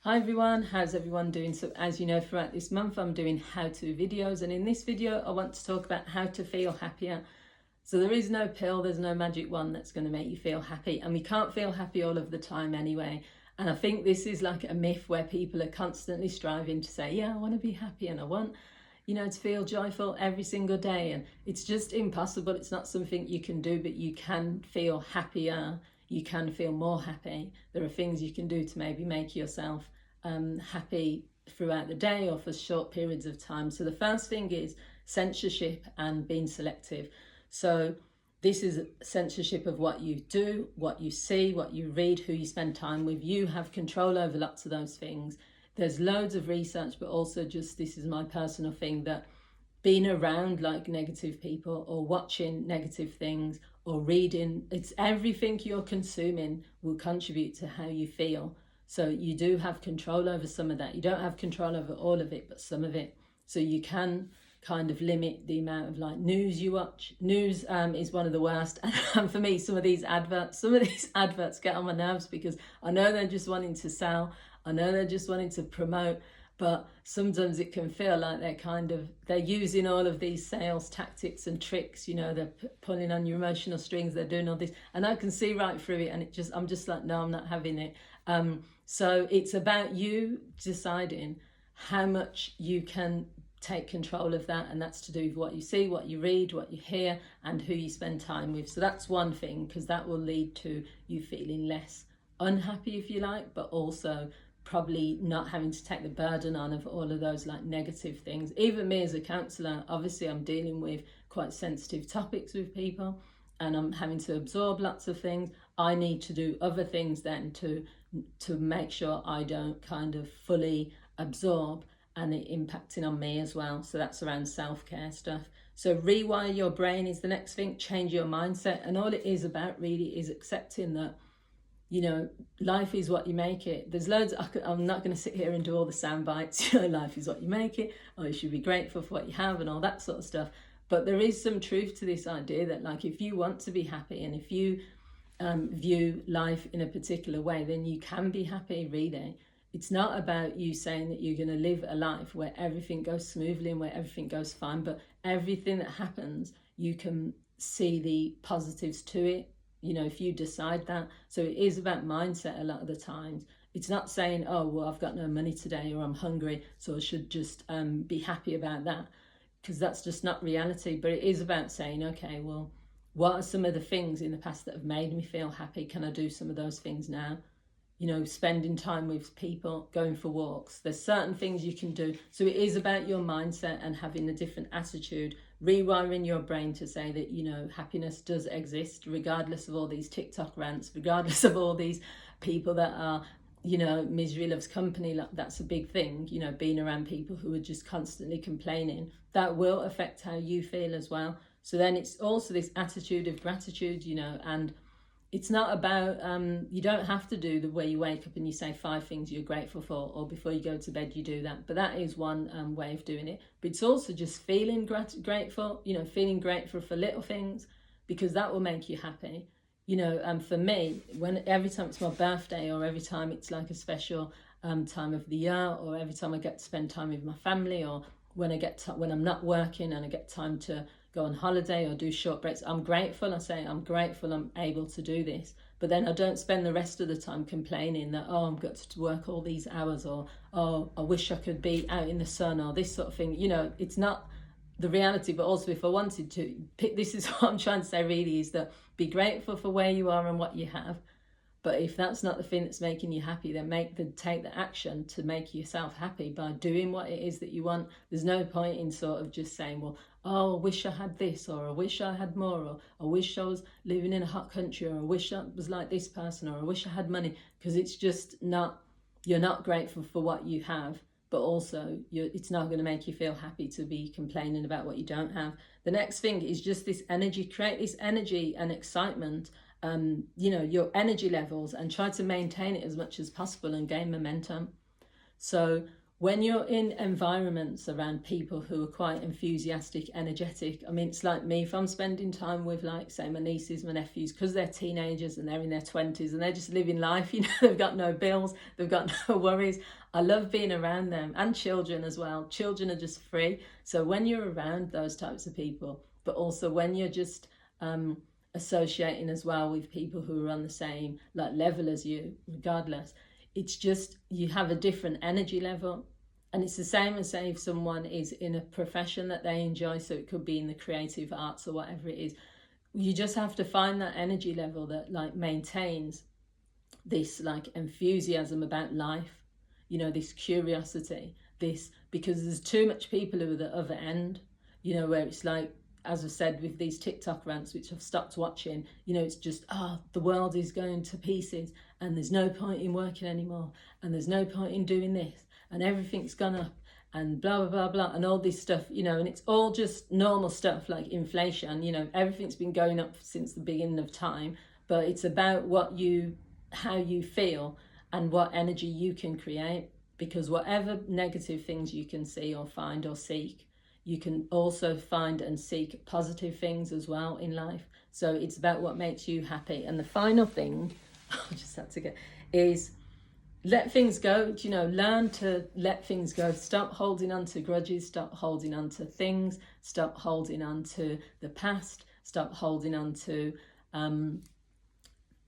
Hi everyone, how's everyone doing? So as you know, throughout this month I'm doing how-to videos, and in this video I want to talk about how to feel happier. So there is no pill, there's no magic wand that's going to make you feel happy, and we can't feel happy all of the time anyway. And I think this is like a myth where people are constantly striving to say, yeah, I want to be happy and I want, to feel joyful every single day, and it's just impossible. It's not something you can do, but you can feel happier. You can feel more happy. There are things you can do to maybe make yourself happy throughout the day or for short periods of time. So the first thing is censorship and being selective. So this is censorship of what you do, what you see, what you read, who you spend time with. You have control over lots of those things. There's loads of research, but also just, this is my personal thing, that being around like negative people or watching negative things or reading, it's everything you're consuming will contribute to how you feel. So you do have control over some of that. You don't have control over all of it, but some of it. So you can kind of limit the amount of like news you watch. News is one of the worst. And for me, some of these adverts get on my nerves, because I know they're just wanting to sell. I know they're just wanting to promote, but sometimes it can feel like they're using all of these sales tactics and tricks. They're pulling on your emotional strings, they're doing all this, and I can see right through it, and I'm just like, no, I'm not having it. So it's about you deciding how much you can take control of that, and that's to do with what you see, what you read, what you hear, and who you spend time with. So that's one thing, because that will lead to you feeling less unhappy, if you like, but also probably not having to take the burden on of all of those like negative things. Even me as a counsellor, obviously I'm dealing with quite sensitive topics with people, and I'm having to absorb lots of things. I need to do other things then to make sure I don't kind of fully absorb and it impacting on me as well. So that's around self-care stuff. So rewire your brain is the next thing. Change your mindset, and all it is about really is accepting that life is what you make it. There's loads, I'm not going to sit here and do all the sound bites, life is what you make it, or you should be grateful for what you have and all that sort of stuff. But there is some truth to this idea that like, if you want to be happy, and if you view life in a particular way, then you can be happy, really. It's not about you saying that you're going to live a life where everything goes smoothly and where everything goes fine, but everything that happens, you can see the positives to it, if you decide that. So it is about mindset a lot of the times. It's not saying, oh, well, I've got no money today, or I'm hungry, so I should just be happy about that, because that's just not reality. But it is about saying, okay, well, what are some of the things in the past that have made me feel happy? Can I do some of those things now? Spending time with people, going for walks. There's certain things you can do. So it is about your mindset and having a different attitude, rewiring your brain to say that, happiness does exist, regardless of all these TikTok rants, regardless of all these people that are, misery loves company. That's a big thing, being around people who are just constantly complaining. That will affect how you feel as well. So then it's also this attitude of gratitude, and it's not about, you don't have to do the way you wake up and you say 5 things you're grateful for, or before you go to bed you do that. But that is one way of doing it. But it's also just feeling grateful, feeling grateful for little things, because that will make you happy. For me, every time it's my birthday, or every time it's like a special time of the year, or every time I get to spend time with my family, or when I'm not working and I get time to go on holiday or do short breaks, I'm grateful. I say, I'm grateful I'm able to do this. But then I don't spend the rest of the time complaining that, oh, I've got to work all these hours, or, oh, I wish I could be out in the sun, or this sort of thing. It's not the reality. But also, if I wanted to, this is what I'm trying to say really, is that be grateful for where you are and what you have. But if that's not the thing that's making you happy, then take the action to make yourself happy by doing what it is that you want. There's no point in sort of just saying, well, oh, I wish I had this, or I wish I had more, or I wish I was living in a hot country, or I wish I was like this person, or I wish I had money, because it's just not, you're not grateful for what you have, but also it's not going to make you feel happy to be complaining about what you don't have. The next thing is just this energy, create this energy and excitement, your energy levels, and try to maintain it as much as possible and gain momentum. So when you're in environments around people who are quite enthusiastic, energetic, I mean, it's like me, if I'm spending time with, like, say, my nieces, my nephews, because they're teenagers and they're in their 20s and they're just living life, you know, they've got no bills, they've got no worries. I love being around them, and children as well. Children are just free. So when you're around those types of people, but also when you're just associating as well with people who are on the same, like, level as you, regardless, it's just, you have a different energy level. And it's the same as, say, if someone is in a profession that they enjoy, so it could be in the creative arts or whatever it is, you just have to find that energy level that, like, maintains this, like, enthusiasm about life, you know, this curiosity, this, because there's too much people who are the other end, you know, where it's like, as I said, with these TikTok rants, which I've stopped watching, you know, it's just, the world is going to pieces and there's no point in working anymore and there's no point in doing this and everything's gone up and blah, blah, blah, blah, and all this stuff, you know, and it's all just normal stuff like inflation, you know, everything's been going up since the beginning of time, but it's about how you feel and what energy you can create, because whatever negative things you can see or find or seek, you can also find and seek positive things as well in life. So it's about what makes you happy. And the final thing, I just had to get, is let things go. You know, learn to let things go. Stop holding on to grudges. Stop holding on to things. Stop holding on to the past. Stop holding on to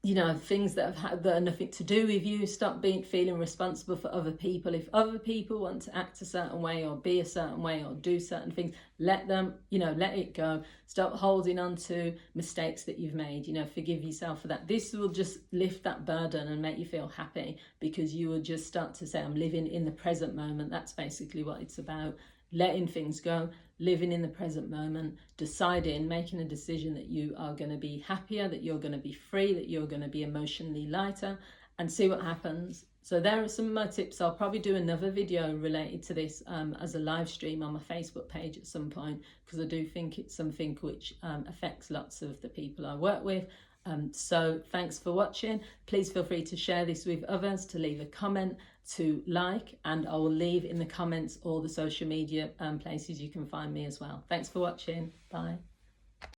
you know, things that are nothing to do with you. Stop feeling responsible for other people. If other people want to act a certain way or be a certain way or do certain things, let them, you know, let it go. Stop holding on to mistakes that you've made, you know, forgive yourself for that. This will just lift that burden and make you feel happy, because you will just start to say, I'm living in the present moment. That's basically what it's about. Letting things go, living in the present moment, deciding, making a decision that you are going to be happier, that you're going to be free, that you're going to be emotionally lighter, and see what happens. So there are some of my tips. I'll probably do another video related to this as a live stream on my Facebook page at some point, because I do think it's something which affects lots of the people I work with. So thanks for watching. Please feel free to share this with others, to leave a comment, to like, and I will leave in the comments all the social media places you can find me as well. Thanks for watching. Bye.